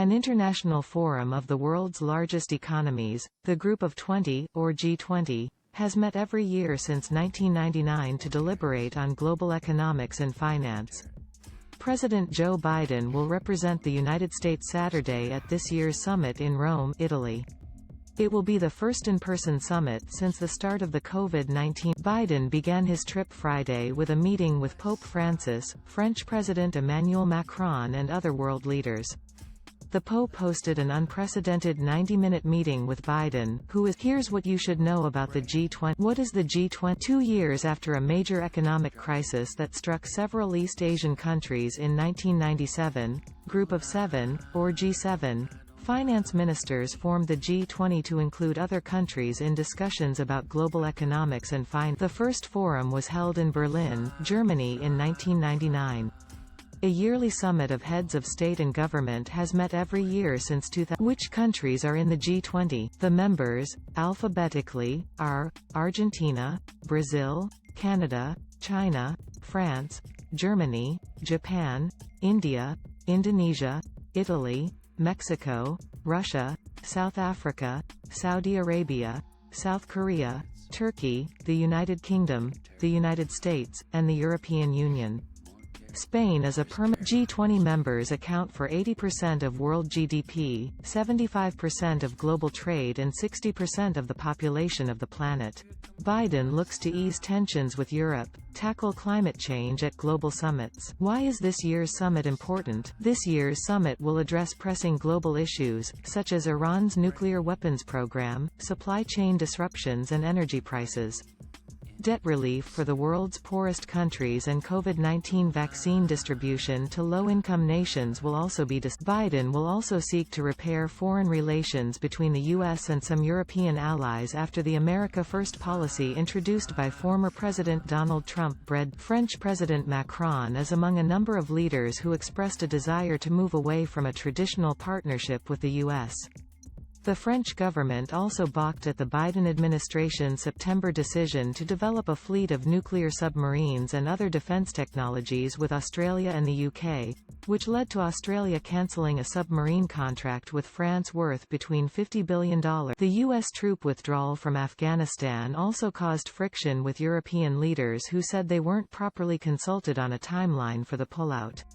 An international forum of the world's largest economies, the Group of 20, or G20, has met every year since 1999 to deliberate on global economics and finance. President Joe Biden will represent the United States Saturday at this year's summit in Rome, Italy. It will be the first in-person summit since the start of the COVID-19. Biden began his trip Friday with a meeting with Pope Francis, French President Emmanuel Macron and other world leaders. The Pope hosted an unprecedented 90-minute meeting with Biden, who is. Here's what you should know about the G20. What is the G20? 2 years after a major economic crisis that struck several East Asian countries in 1997, Group of 7, or G7, finance ministers formed the G20 to include other countries in discussions about global economics and finance. The first forum was held in Berlin, Germany in 1999. A yearly summit of heads of state and government has met every year since 2000. Which countries are in the G20? The members, alphabetically, are Argentina, Brazil, Canada, China, France, Germany, Japan, India, Indonesia, Italy, Mexico, Russia, South Africa, Saudi Arabia, South Korea, Turkey, the United Kingdom, the United States, and the European Union. Spain is a permanent. G20 members account for 80% of world GDP, 75% of global trade and 60% of the population of the planet. Biden looks to ease tensions with Europe, tackle climate change at global summits. Why is this year's summit important? This year's summit will address pressing global issues, such as Iran's nuclear weapons program, supply chain disruptions and energy prices. Debt relief for the world's poorest countries and COVID-19 vaccine distribution to low-income nations will also be discussed. Biden will also seek to repair foreign relations between the U.S. and some European allies after the America First policy introduced by former President Donald Trump. French President Macron is among a number of leaders who expressed a desire to move away from a traditional partnership with the U.S. The French government also balked at the Biden administration's September decision to develop a fleet of nuclear submarines and other defense technologies with Australia and the UK, which led to Australia cancelling a submarine contract with France worth between $50 billion. The US troop withdrawal from Afghanistan also caused friction with European leaders who said they weren't properly consulted on a timeline for the pullout.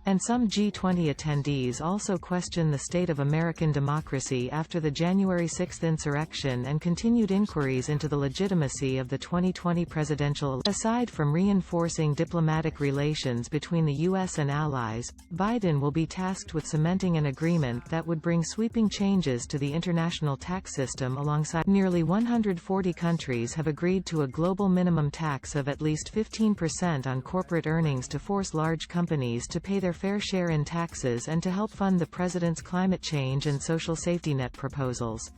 And some G20 attendees also question the state of American democracy after the January 6 insurrection and continued inquiries into the legitimacy of the 2020 presidential election. Aside from reinforcing diplomatic relations between the U.S. and allies, Biden will be tasked with cementing an agreement that would bring sweeping changes to the international tax system alongside. Nearly 140 countries have agreed to a global minimum tax of at least 15% on corporate earnings to force large companies to pay their fair share in taxes and to help fund the president's climate change and social safety net proposals.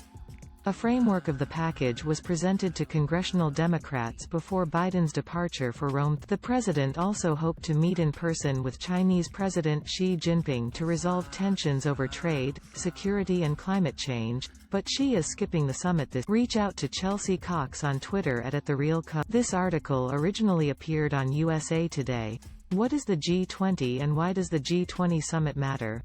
A framework of the package was presented to congressional Democrats before Biden's departure for Rome. The president also hoped to meet in person with Chinese President Xi Jinping to resolve tensions over trade, security and climate change, but Xi is skipping the summit this. Reach out to Chelsea Cox on Twitter at @TheRealCub. This article originally appeared on USA Today. What is the G20 and why does the G20 summit matter?